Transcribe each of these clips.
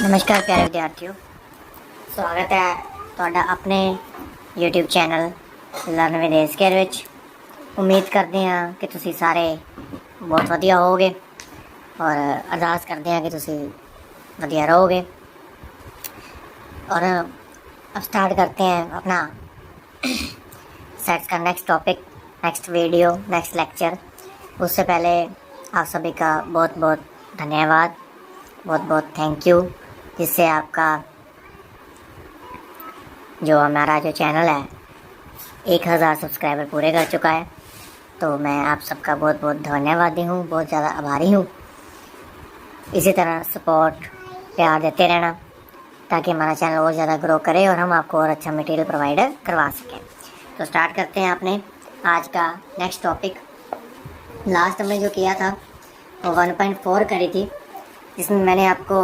नमस्कार प्यारे विद्यार्थियों, स्वागत है ਤੁਹਾਡਾ ਆਪਣੇ YouTube ਚੈਨਲ ਲਰਨ ਵਿਦ ਏਸਕੇਅਰ ਵਿੱਚ। ਉਮੀਦ ਕਰਦੇ ਹਾਂ ਕਿ ਤੁਸੀਂ ਸਾਰੇ बहुत ਵਧੀਆ ਹੋਵੋਗੇ और अरदास करते हैं कि ਤੁਸੀਂ ਵਧੀਆ रहोगे। और अब स्टार्ट करते हैं अपना सेट्स का next topic, next video, next lecture. उससे पहले आप सभी का बहुत बहुत धन्यवाद, बहुत बहुत थैंक यू, जिससे आपका जो हमारा जो चैनल है 1000 सब्सक्राइबर पूरे कर चुका है। तो मैं आप सबका बहुत बहुत धन्यवादी हूँ, बहुत ज़्यादा आभारी हूँ। इसी तरह सपोर्ट प्यार देते रहना ताकि हमारा चैनल और ज़्यादा ग्रो करे और हम आपको और अच्छा मटेरियल प्रोवाइड करवा सकें। तो स्टार्ट करते हैं अपने आज का नेक्स्ट टॉपिक। लास्ट हमने जो किया था वो 1.4 करी थी, जिसमें मैंने आपको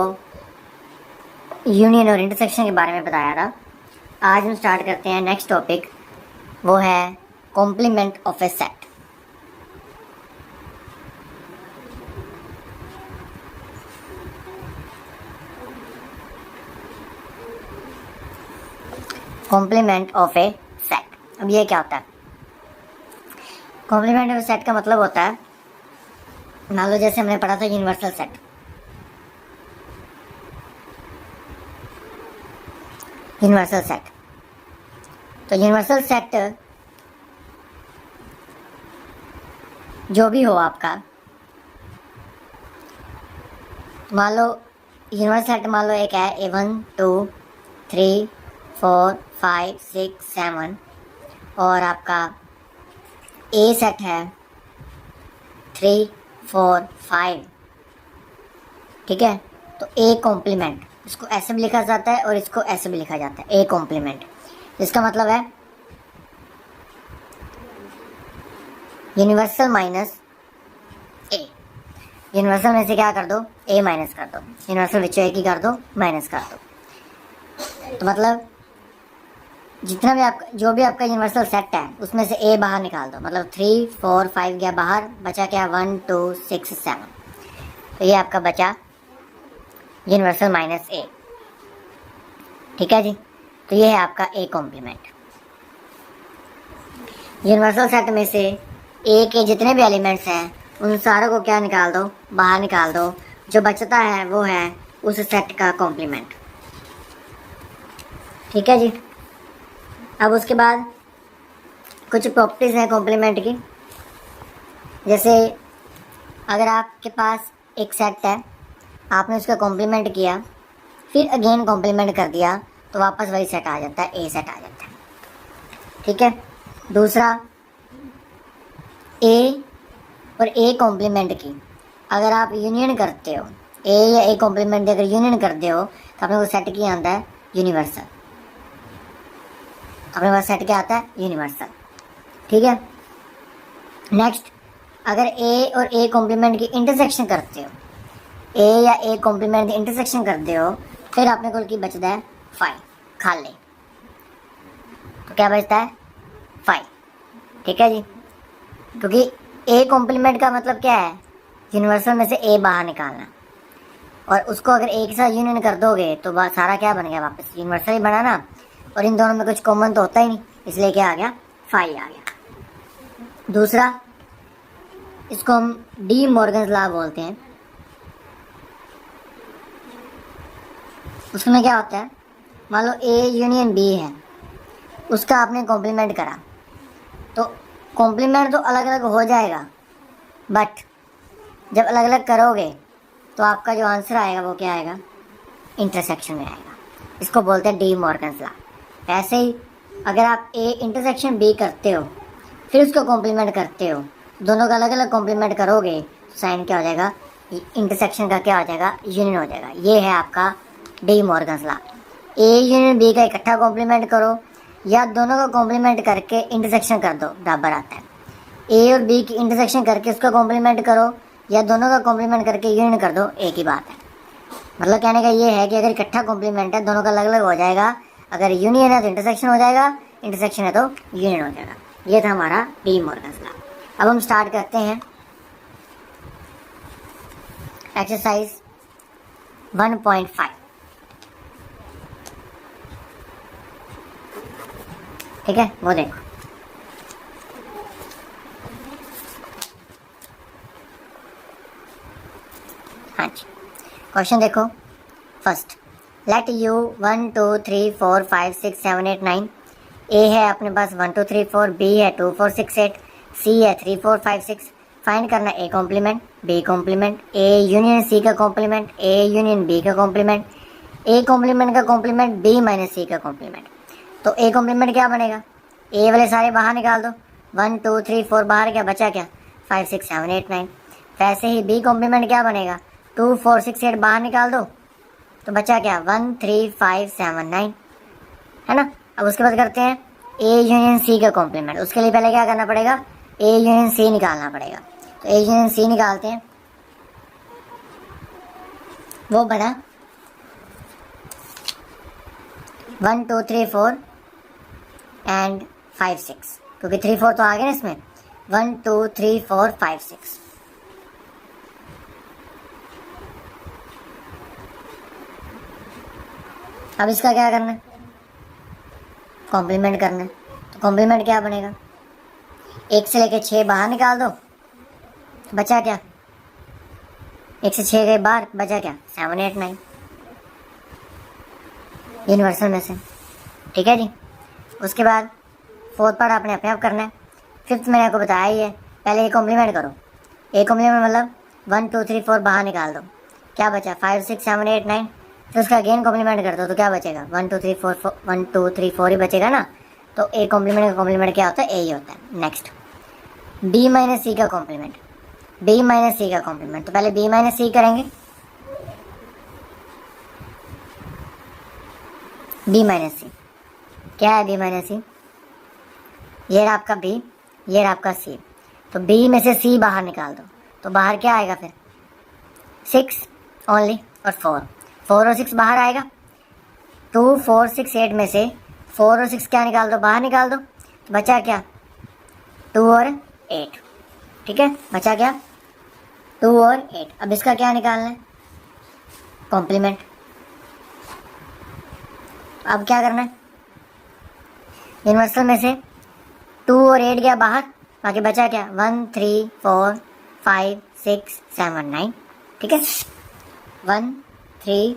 यूनियन और इंटरसेक्शन के बारे में बताया था। आज हम स्टार्ट करते हैं नेक्स्ट टॉपिक, वो है complement of a set. Complement of a set. अब ये क्या होता है? कॉम्प्लीमेंट ऑफ ए सेट का मतलब होता है, मान लो जैसे हमने पढ़ा था यूनिवर्सल सेट। यूनिवर्सल सेट, तो यूनिवर्सल सेट जो भी हो आपका, मान लो यूनिवर्सल सेट मान लो एक है A1 2 3 4 5 6 7 और आपका ए सेट है 3 4 5। ठीक है, तो ए कॉम्प्लीमेंट, इसको ऐसे भी लिखा जाता है और इसको ऐसे भी लिखा जाता है, ए कॉम्प्लीमेंट। इसका मतलब है यूनिवर्सल माइनस ए। यूनिवर्सल में से क्या कर दो? ए माइनस कर दो। यूनिवर्सल विच ए की कर दो, माइनस कर दो। तो मतलब जितना भी आपका जो भी आपका यूनिवर्सल सेट है उसमें से ए बाहर निकाल दो। मतलब 3 4 5 गया बाहर, बचा क्या? 1 2 6 7। तो ये आपका बचा यूनिवर्सल माइनस ए। ठीक है जी, तो ये है आपका ए कॉम्प्लीमेंट। यूनिवर्सल सेट में से ए के जितने भी एलिमेंट्स हैं उन सारों को क्या निकाल दो? बाहर निकाल दो। जो बचता है वो है उस सेट का कॉम्प्लीमेंट। ठीक है जी। अब उसके बाद कुछ प्रॉपर्टीज़ हैं कॉम्प्लीमेंट की। जैसे अगर आपके पास एक सेट है, आपने उसका कॉम्प्लीमेंट किया, फिर अगेन कॉम्प्लीमेंट कर दिया, तो वापस वही सेट आ जाता है, ए सेट आ जाता है। ठीक है। दूसरा, ए और ए कॉम्प्लीमेंट की अगर आप यूनियन करते हो, ए या ए कॉम्प्लीमेंट अगर यूनियन करते हो तो अपने को सेट क्या आता है? यूनिवर्सल। अपने पास सेट क्या आता है? यूनिवर्सल। ठीक है। नेक्स्ट, अगर ए और ए कॉम्प्लीमेंट की इंटरसेक्शन करते हो, ए या ए कॉम्प्लीमेंट की इंटरसेक्शन करते हो, फिर अपने को की बचता है 5 खाली। तो क्या बचता है? 5। ठीक है जी, क्योंकि ए कॉम्प्लीमेंट का मतलब क्या है? यूनिवर्सल में से ए बाहर निकालना, और उसको अगर ए के साथ यूनियन कर दोगे तो सारा क्या बन गया? वापस यूनिवर्सल ही बना ना। और इन दोनों में कुछ कॉमन तो होता ही नहीं, इसलिए क्या आ गया? 5 आ गया। दूसरा, इसको हम डी मॉर्गन्स लॉ बोलते हैं। उसमें क्या होता है? मान लो ए यूनियन बी है, उसका आपने कॉम्प्लीमेंट करा, तो कॉम्प्लीमेंट तो अलग अलग हो जाएगा, बट जब अलग अलग करोगे तो आपका जो आंसर आएगा वो क्या आएगा? इंटरसेक्शन में आएगा। इसको बोलते हैं डी मॉर्गन्स लॉ। ऐसे ही अगर आप ए इंटरसेक्शन बी करते हो, फिर उसको कॉम्प्लीमेंट करते हो, दोनों का अलग अलग कॉम्प्लीमेंट करोगे तो साइन क्या हो जाएगा? इंटरसेक्शन का क्या हो जाएगा? यूनियन हो जाएगा। ये है आपका De Morgan's law. A union B का इकट्ठा कॉम्प्लीमेंट करो या दोनों का कॉम्प्लीमेंट करके इंटरसेक्शन कर दो, बराबर आता है। ए और बी की इंटरसेक्शन करके उसका कॉम्प्लीमेंट करो या दोनों का कॉम्प्लीमेंट करके यूनियन कर दो, एक ही बात है। मतलब कहने का ये है कि अगर इकट्ठा कॉम्प्लीमेंट है दोनों का अलग अलग हो जाएगा, अगर यूनियन है तो इंटरसेक्शन हो जाएगा, इंटरसेक्शन है तो यूनियन हो जाएगा। ये था हमारा डी मॉर्गन्स लॉ। अब हम स्टार्ट करते हैं एक्सरसाइज 1.5। ठीक है, वो देखो। हाँ जी, क्वेश्चन देखो। First, let you 1 2 3 4 5 6 7 8 9। ए है अपने पास 1 2 3 4, बी है 2 4 6 8, सी है 3 4 5 6। फाइंड करना A complement, B complement, A union C का कॉम्प्लीमेंट, ए यूनियन बी का कॉम्प्लीमेंट, ए कॉम्प्लीमेंट का कॉम्प्लीमेंट, बी माइनस सी का कॉम्प्लीमेंट। तो ए कॉम्प्लीमेंट क्या बनेगा? ए वाले सारे बाहर निकाल दो, 1 2 3 4 बाहर, क्या बचा? क्या 5 6 7 8 9। वैसे ही बी कॉम्प्लीमेंट क्या बनेगा? 2 4 6 8 बाहर निकाल दो, तो बचा क्या? 1 3 5 7 9, है ना। अब उसके बाद करते हैं ए यूनियन सी का कॉम्प्लीमेंट। उसके लिए पहले क्या करना पड़ेगा? ए यूनियन सी निकालना पड़ेगा। तो ए यूनियन सी निकालते हैं, वो बना 1 2 3 4 एंड 5 6, क्योंकि 3 4 तो आ गए ना इसमें। 1 2 3 4 5 6। अब इसका क्या करना है? कॉम्प्लीमेंट करना है। तो कॉम्प्लीमेंट क्या बनेगा? 1 से लेके 6 बाहर निकाल दो, बचा क्या? 1 से 6 गए बाहर, बचा क्या? 7 8 9 यूनिवर्सल में से। ठीक है जी। उसके बाद फोर्थ पार्ट आपने अपने आप करना है। फिफ्थ मैंने आपको बताया ही है, पहले ए कॉम्प्लीमेंट करो। ए कॉम्प्लीमेंट मतलब 1 2 3 4 बाहर निकाल दो, क्या बचा? 5 6 7 8 9। फिर उसका अगेन कॉम्प्लीमेंट कर दो, तो क्या बचेगा? 1 2 3 4 1 2 3 4 ही बचेगा ना। तो ए कॉम्प्लीमेंट का कॉम्प्लीमेंट क्या होता है? ए ही होता है। नेक्स्ट, बी माइनस सी का कॉम्प्लीमेंट, बी माइनस सी का कॉम्प्लीमेंट। तो पहले बी माइनस सी करेंगे। बी माइनस सी क्या है? बी माइनस सी, ये रहा आपका बी, ये रहा आपका सी। तो बी में से सी बाहर निकाल दो, तो बाहर क्या आएगा फिर? 6 ओनली और 4 और 6 बाहर आएगा। 2 4 6 8 में से 4 और 6 क्या निकाल दो? बाहर निकाल दो, तो बचा क्या? 2 और 8। ठीक है, बचा क्या? 2 और 8। अब इसका क्या निकालना है? कॉम्प्लीमेंट। अब क्या करना है? यूनिवर्सल में से 2 और 8 गया बाहर, बाकी बचा क्या? 1 3 4 5 6 7 9। ठीक है, 1 3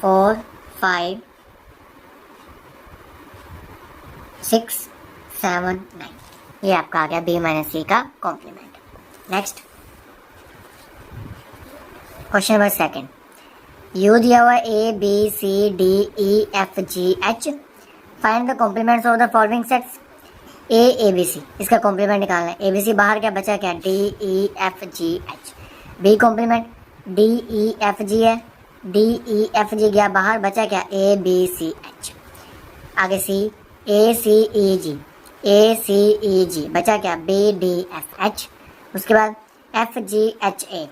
4 5 6 7 9। ये आपका आ गया बी माइनस सी का complement. Next, question number second. U दिया हुआ A B C D E F G H. Find the complements of the following sets. A B C, इसका कॉम्प्लीमेंट निकालना है। ए बी सी बाहर, क्या बचा? क्या? D E F G H. B complement D E F G है, D E F G गया बाहर, बचा क्या? A B C H. आगे सी, ए सी ई जी, ए सी ई जी, बचा क्या? B D F H. उसके बाद F G H A,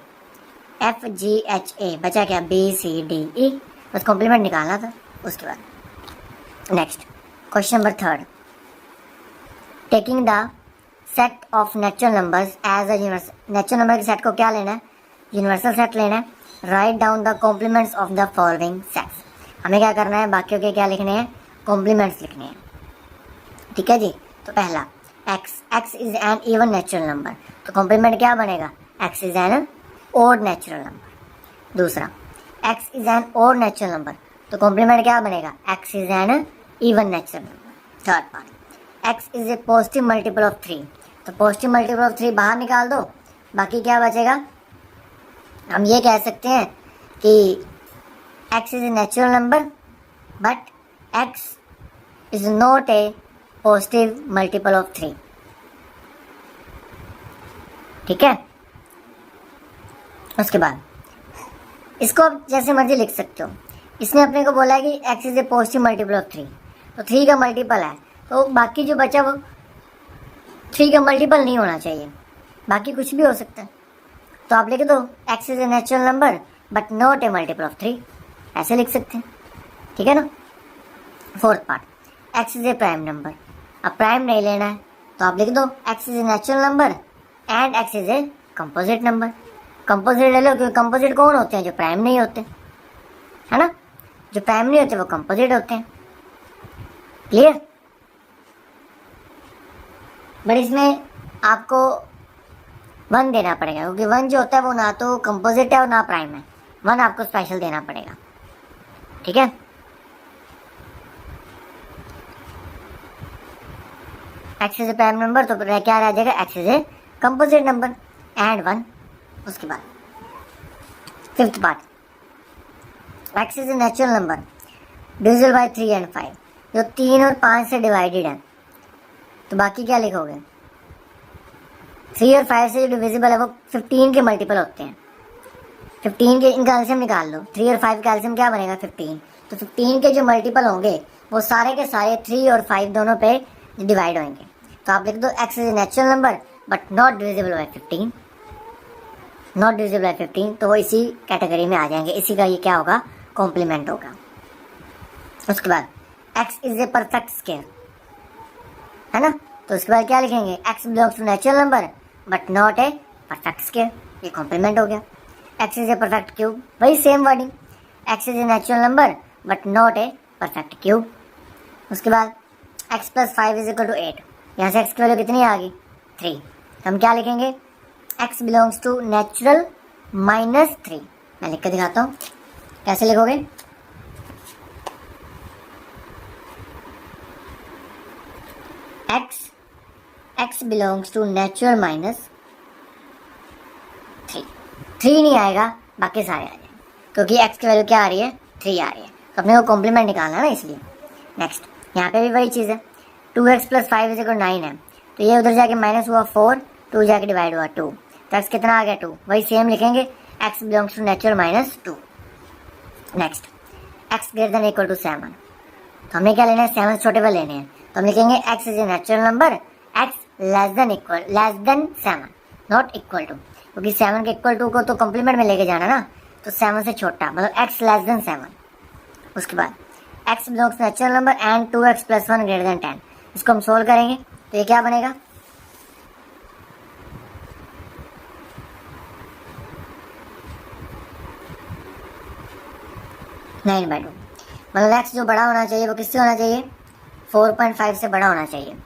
F G H A, बचा क्या? B C D E. बस कॉम्प्लीमेंट निकालना था। उसके बाद next, question number third. Taking the set of natural numbers as a universal. Natural number के सेट को क्या लेना है? यूनिवर्सल सेट लेना है। Write down the complements of the following sets. हमें क्या करना है? बाकियों के क्या लिखने हैं? कॉम्प्लीमेंट्स लिखने हैं। ठीक है जी। तो पहला X, X is an even natural number, तो कॉम्प्लीमेंट क्या बनेगा? X is an odd natural number. दूसरा, X is an odd natural number, तो कॉम्प्लीमेंट क्या बनेगा? X is an even natural number. Third part, X is a positive multiple of 3, तो positive multiple of 3 बाहर निकाल दो, बाकी क्या बचेगा? हम ये कह सकते हैं कि x is a natural number but x is not a positive multiple of 3। ठीक है। उसके बाद इसको आप जैसे मर्जी लिख सकते हो। इसने अपने को बोला है कि x is a positive multiple of 3, तो 3 का मल्टीपल है, तो बाकी जो बचा वो 3 का मल्टीपल नहीं होना चाहिए, बाकी कुछ भी हो सकता है। तो आप लिख दो x is a natural number but not A multiple of 3, ऐसे लिख सकते हैं। ठीक है ना। Fourth part, X is A prime number. अब प्राइम नहीं लेना है, तो आप लिख दो x is a natural number and x is a composite number. Composite ले लो, क्योंकि कंपोजिट कौन होते हैं? जो प्राइम नहीं होते, है ना। जो प्राइम नहीं होते वो कंपोजिट होते हैं। क्लियर? बट इसमें आपको 1 देना पड़ेगा, क्योंकि 1 जो होता है वो ना तो कंपोजिट है और ना प्राइम है। 1 आपको स्पेशल देना पड़ेगा, ठीक है। X is A prime number, तो क्या रह जाएगा, x is a composite number and 1। उसके बाद 5th part, X is a natural number divisible by 3 and 5, जो 3 और 5 से डिवाइडेड है। तो बाकी क्या लिखोगे, 3 और 5 से जो डिविजिबल है वो 15 के मल्टीपल होते हैं। 15 के इनका एल्सियम निकाल लो, 3 और 5 का एल्सियम क्या बनेगा, 15। तो 15 के जो मल्टीपल होंगे वो सारे के सारे 3 और 5 दोनों पे डिवाइड होंगे। तो आप लिख दो x is a natural number but not divisible by 15, not divisible by 15, तो वो इसी कैटेगरी में आ जाएंगे। इसी का ये क्या होगा, कॉम्प्लीमेंट होगा। उसके बाद X is a perfect square, है ना। तो उसके बाद क्या लिखेंगे, x belongs to natural number but not a perfect square, ये कॉम्प्लीमेंट हो गया। X is a perfect cube, वही same wording, X is a natural number but not a perfect cube. उसके बाद X plus 5 is equal to 8, यहाँ से x की value कितनी आ गई, 3। तो हम क्या लिखेंगे, x belongs to natural minus 3। मैं लिख कर दिखाता हूँ, कैसे लिखोगे, x belongs to natural minus 3। 3 नहीं आएगा, बाकी सारे आ जाएंगे, क्योंकि एक्स की वैल्यू क्या आ रही है, 3 आ रही है। तो अपने को कॉम्प्लीमेंट निकालना है ना, इसलिए। नेक्स्ट, यहाँ पे भी वही चीज़ है, 2x प्लस 5 इज इक्वल 9 है, तो ये उधर जाके माइनस हुआ 4, 2 जाके डिवाइड हुआ 2, तो एक्स कितना आ गया, 2। वही सेम लिखेंगे, x belongs to natural minus 2। Next, x greater than equal to 7, तो हमें क्या लेना है, 7 से छोटे वाले लेने हैं। तो हम लिखेंगे x is a natural number, x less than 7, not equal to, क्योंकि 7 के इक्वल टू को तो कॉम्प्लीमेंट में लेके जाना ना, तो 7 से छोटा, मतलब एक्स लेस देन 7। उसके बाद x belongs to natural number and 2x plus 1 greater than 10, इसको हम सोल्व करेंगे तो ये क्या बनेगा, नाइन बाई 2। मतलब एक्स जो बड़ा होना चाहिए वो किससे होना चाहिए, 4.5 से बड़ा होना चाहिए,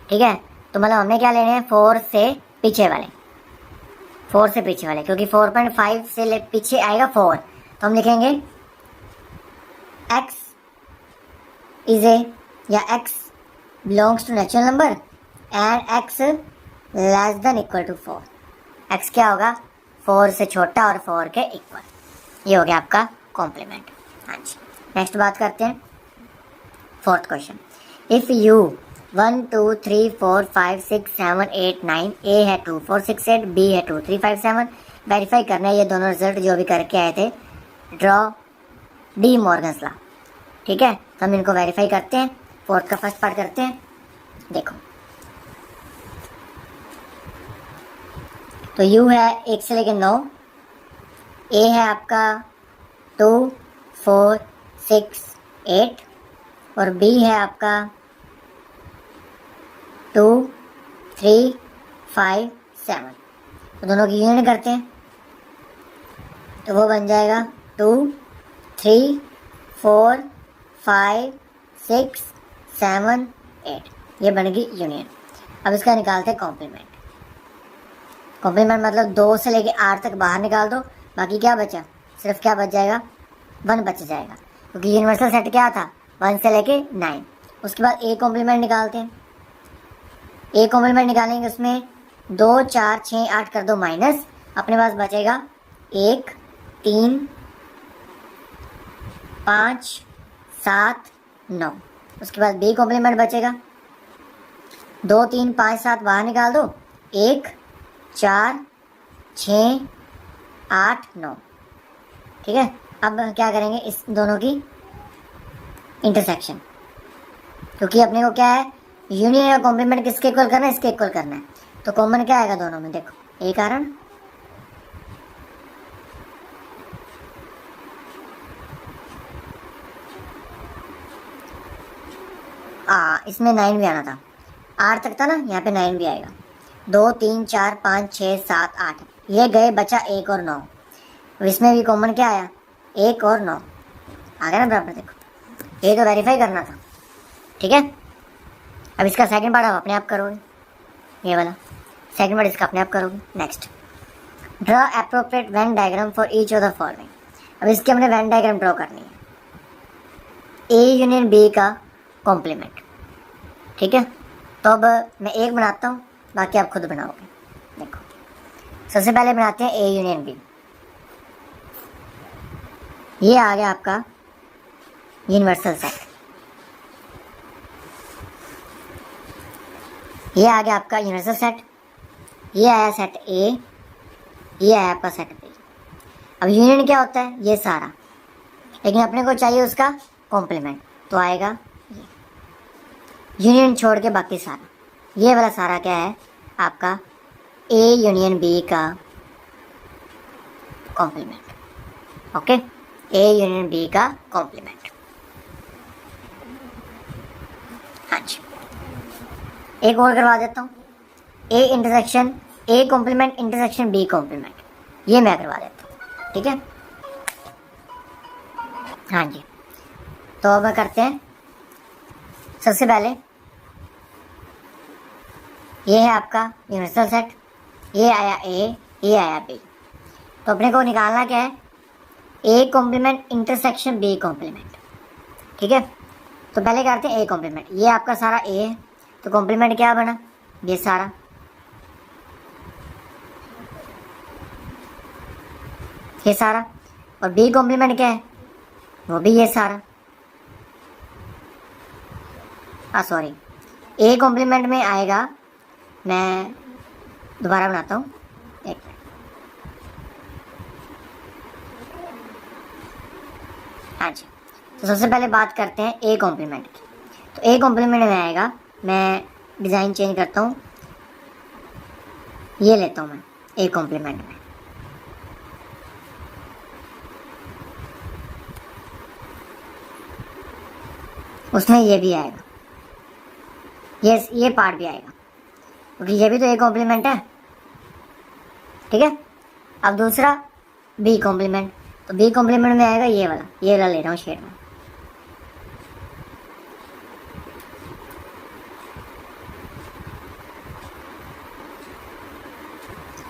ठीक है। तो मतलब हमें क्या लेने हैं, 4 से पीछे वाले, 4 से पीछे वाले, क्योंकि 4.5 से पीछे आएगा 4, तो हम लिखेंगे एक्स इज ए, या x belongs to natural number and x less than equal to 4। एक्स क्या होगा, 4 से छोटा और 4 के इक्वल, ये हो गया आपका कॉम्प्लीमेंट। हाँ जी, नेक्स्ट बात करते हैं 4th क्वेश्चन। इफ़ यू 1 2 3 4 5 6 7 8 9, ए है 2 4 6 8, बी है 2 3 5 7, वेरीफाई करना है ये दोनों रिजल्ट जो भी करके आए थे, ड्रॉ डी मॉर्गन्स लॉ, ठीक है। तो हम इनको वेरीफाई करते हैं। 4th का फर्स्ट पार्ट करते हैं, देखो। तो यू है 1 से लेकर 9, ए है आपका 2 4 6 8, और बी है आपका 2 3 5 7। तो दोनों की यूनियन करते हैं, तो वो बन जाएगा 2 3 4 5 6 7 8, ये बनेगी यूनियन। अब इसका निकालते हैं कॉम्प्लीमेंट। कॉम्प्लीमेंट मतलब 2 से लेके 8 तक बाहर निकाल दो, बाकी क्या बचा, सिर्फ क्या बच जाएगा, 1 बच जाएगा, क्योंकि यूनिवर्सल सेट क्या था, 1 से लेके 9। उसके बाद ए कॉम्प्लीमेंट निकालते हैं। ए कॉम्प्लीमेंट निकालेंगे, उसमें 2 4 6 8 कर दो माइनस, अपने पास बचेगा 1 3 5 7 9। उसके बाद बी कॉम्प्लीमेंट बचेगा, 2 3 5 7 बाहर निकाल दो, 1 4 6 8 9, ठीक है। अब क्या करेंगे, इस दोनों की इंटरसेक्शन, क्योंकि अपने को क्या है, यूनियन या कॉम्प्लीमेंट किसके इक्वल करना है, इसके इक्वल करना है। तो कॉमन क्या आएगा दोनों में, देखो, ए कारण इसमें 9 भी आना था, 8 तक था ना, यहाँ पे 9 भी आएगा। 2 3 4 5 6 7 8, ये गए, बचा 1 और 9। अब इसमें भी कॉमन क्या आया, 1 और 9 आ गया ना बराबर। देखो ये तो वेरीफाई करना था, ठीक है। अब इसका सेकंड पार्ट आप अपने आप करोगे, ये वाला। सेकंड वर्ड इसका अपने आप करोगे। Next, draw appropriate Venn diagram for each of the following. अब इसकी हमने वेन डायग्राम ड्रॉ करनी है, ए यूनियन बी का कॉम्प्लीमेंट। ठीक है, तो अब मैं एक बनाता हूँ, बाकी आप खुद बनाओगे। देखो, सबसे पहले बनाते हैं ए यूनियन बी। ये आ गया आपका यूनिवर्सल सेट। ये आ गया आपका यूनिवर्सल सेट। ये आया सेट ए, ये आया आपका सेट बी। अब यूनियन क्या होता है? ये सारा, लेकिन अपने को चाहिए उसका कॉम्प्लीमेंट, तो आएगा ये। यूनियन छोड़ के बाकी सारा, ये वाला सारा क्या है? आपका ए यूनियन बी का complement. Okay, A union B का कॉम्प्लीमेंट। हाँ जी, एक और करवा देता हूँ, A intersection A complement intersection B complement. ये मैं करवा देता हूँ, ठीक है। हाँ जी, तो अब करते हैं। सबसे पहले ये है आपका यूनिवर्सल सेट, ये आया ए, ये आया बी। तो अपने को निकालना क्या है? A complement intersection B complement. ठीक है, तो पहले करते हैं ए कॉम्प्लीमेंट। ये आपका सारा ए है, तो कॉम्प्लीमेंट क्या बना? ये सारा। ये सारा। और बी कॉम्प्लीमेंट क्या है? वो भी ये सारा। सॉरी, ए कॉम्प्लीमेंट में आएगा, मैं दोबारा बनाता हूँ, एक मिनट। हाँ जी, तो सबसे पहले बात करते हैं ए कॉम्प्लीमेंट की। तो ए कॉम्प्लीमेंट में आएगा, मैं डिज़ाइन चेंज करता हूँ, ये लेता हूँ मैं ए कॉम्प्लीमेंट में। उसमें ये भी आएगा, ये पार्ट भी आएगा, क्योंकि ये भी तो ए कॉम्प्लीमेंट है। ठीक है, अब दूसरा बी कॉम्प्लीमेंट। तो बी कॉम्प्लीमेंट में आएगा ये वाला ले रहा हूँ शेड में।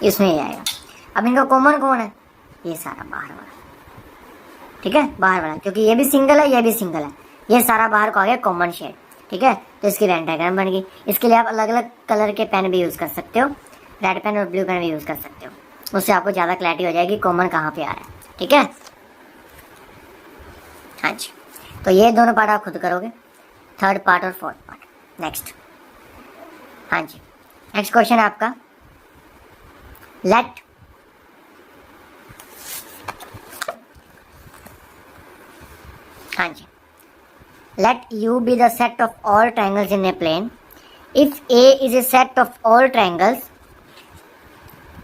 इसमें ये आएगा। अब इनका कॉमन कौन है? ये सारा बाहर वाला। ठीक है, बाहर वाला, क्योंकि ये भी सिंगल है, ये भी सिंगल है, ये सारा बाहर को आ गया कॉमन शेड। ठीक है, तो इसकी वेन डायग्राम बन गई। इसके लिए आप अलग अलग कलर के पेन भी यूज़ कर सकते हो, रेड पेन और ब्लू पेन भी यूज़ कर सकते हो, उससे आपको ज़्यादा क्लैरिटी हो जाएगी कॉमन कहाँ पे आ रहा है। ठीक है, हाँ जी, तो ये दोनों पार्ट आप खुद करोगे, थर्ड पार्ट और फोर्थ पार्ट। नेक्स्ट, हाँ जी, नेक्स्ट क्वेश्चन है आपका, लेट हाँ जी, let U be the set of all triangles in a plane if A is a set of all triangles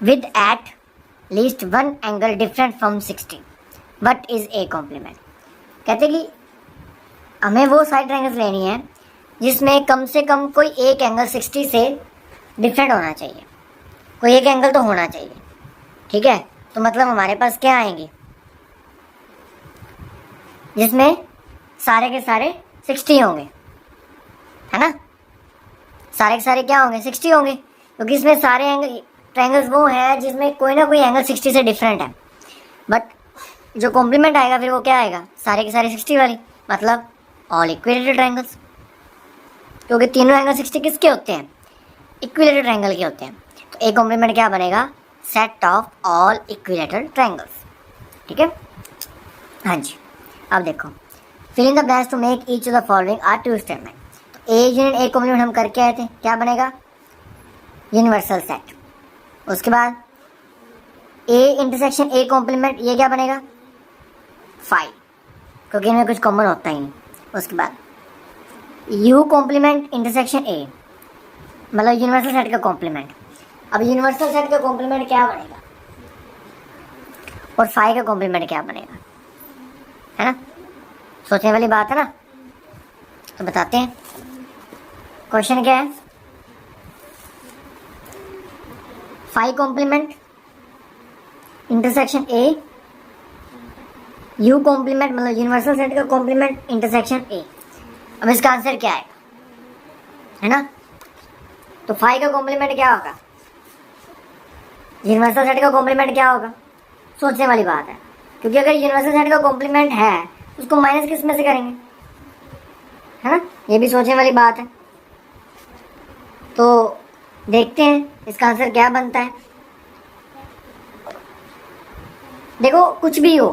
with at least one angle different from 60. What is A complement? कहते कि हमें वो सारी triangles लेनी है जिसमें कम से कम कोई एक एंगल 60 से डिफरेंट होना चाहिए, कोई एक एंगल तो होना चाहिए। ठीक है, तो मतलब हमारे पास क्या आएंगे जिसमें सारे के सारे 60 होंगे, है ना। सारे के सारे क्या होंगे? 60 होंगे, क्योंकि इसमें सारे एंगल ट्रायंगल्स वो हैं जिसमें कोई ना कोई एंगल 60 से डिफरेंट है। बट जो कॉम्प्लीमेंट आएगा फिर वो क्या आएगा? सारे के सारे 60 वाली, मतलब ऑल इक्विलेटरल ट्रायंगल्स, क्योंकि तीनों एंगल 60 किसके होते हैं? इक्विलेटरल ट्रायंगल के होते हैं। तो ए कॉम्प्लीमेंट क्या बनेगा? Set of all equilateral triangles. ठीक है, हाँ जी, अब देखो, fill in the blanks to make each of the following are true statement. तो ए यूनियन ए कॉम्प्लीमेंट हम करके आए थे, क्या बनेगा? Universal set. उसके बाद ए इंटरसेक्शन ए कॉम्प्लीमेंट, ये क्या बनेगा? फाई, क्योंकि इनमें कुछ कॉमन होता ही नहीं। उसके बाद यू कॉम्प्लीमेंट इंटरसेक्शन ए, मतलब यूनिवर्सल सेट का कॉम्प्लीमेंट। अब यूनिवर्सल सेट का कॉम्प्लीमेंट क्या बनेगा और फाई का कॉम्प्लीमेंट क्या बनेगा, है ना। सोचने वाली बात है ना, तो बताते हैं। क्वेश्चन क्या है? Phi complement intersection A, U complement मतलब यूनिवर्सल सेट का कॉम्प्लीमेंट इंटरसेक्शन ए। अब इसका आंसर क्या है ना? तो फाइव का कॉम्प्लीमेंट क्या होगा, यूनिवर्सल सेट का कॉम्प्लीमेंट क्या होगा, सोचने वाली बात है। क्योंकि अगर यूनिवर्सल सेट का कॉम्प्लीमेंट है उसको माइनस किस में से करेंगे, है ना, ये भी सोचने वाली बात है। तो देखते हैं इसका आंसर क्या बनता है। देखो कुछ भी हो,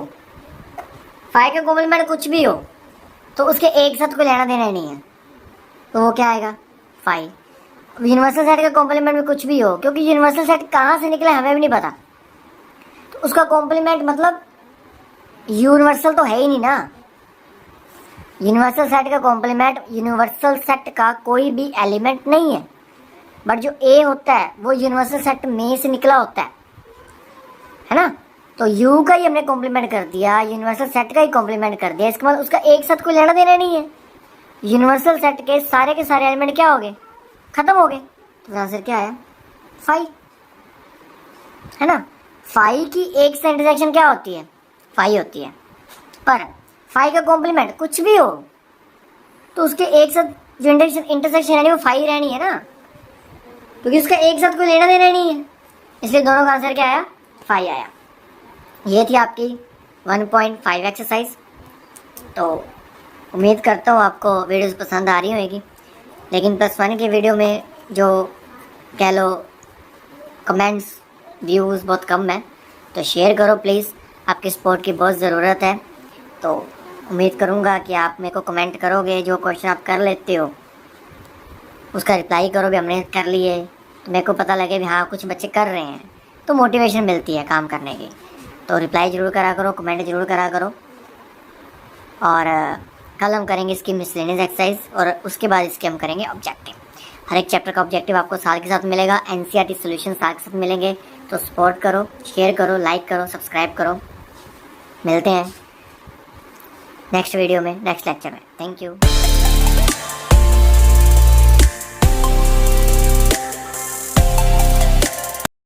फाइव का कॉम्प्लीमेंट कुछ भी हो तो उसके एक साथ कोई लेना देना नहीं है, तो वो क्या आएगा, फाइव। यूनिवर्सल सेट का कॉम्प्लीमेंट में कुछ भी हो, क्योंकि यूनिवर्सल सेट कहाँ से निकला हमें भी नहीं पता, तो उसका कॉम्प्लीमेंट मतलब यूनिवर्सल तो है ही नहीं ना। यूनिवर्सल सेट का कॉम्प्लीमेंट यूनिवर्सल सेट का कोई भी एलिमेंट नहीं है, बट जो ए होता है वो यूनिवर्सल सेट में से निकला होता है ना। तो यू का ही हमने कॉम्प्लीमेंट कर दिया, यूनिवर्सल सेट का ही कॉम्प्लीमेंट कर दिया, इसके बाद उसका एक साथ कोई लेना देना नहीं है। यूनिवर्सल सेट के सारे एलिमेंट क्या हो गए, खत्म हो गए, तो आंसर क्या आया, फाइव, है ना। फाइव की एक से इंटरसेक्शन क्या होती है, फाइव होती है, पर फाइव का कॉम्प्लीमेंट कुछ भी हो तो उसके एक साथ जो इंटरसेक्शन यानी वो फाइव रहनी है ना, क्योंकि उसका एक साथ कोई लेना देना नहीं है, इसलिए दोनों का आंसर क्या आया, फाइव आया। ये थी आपकी 1.5 एक्सरसाइज। तो उम्मीद करता हूँ आपको वीडियोस पसंद आ रही होगी, लेकिन +1 के वीडियो में जो कह लो कमेंट्स व्यूज़ बहुत कम है, तो शेयर करो प्लीज़, आपकी सपोर्ट की बहुत ज़रूरत है। तो उम्मीद करूँगा कि आप मेरे को कमेंट करोगे, जो क्वेश्चन आप कर लेते हो उसका रिप्लाई करो भी हमने कर लिए, तो मेरे को पता लगे भी हाँ कुछ बच्चे कर रहे हैं, तो मोटिवेशन मिलती है काम करने की। तो रिप्लाई ज़रूर करा करो, कमेंट ज़रूर करा करो। और कल हम करेंगे इसकी मिसलेनियस एक्सरसाइज और उसके बाद इसके हम करेंगे ऑब्जेक्टिव। हर एक चैप्टर का ऑब्जेक्टिव आपको साल के साथ मिलेगा, एनसीईआरटी सॉल्यूशन साल के साथ मिलेंगे। तो सपोर्ट करो, शेयर करो, लाइक करो, सब्सक्राइब करो। मिलते हैं नेक्स्ट वीडियो में, नेक्स्ट लेक्चर में। Thank you.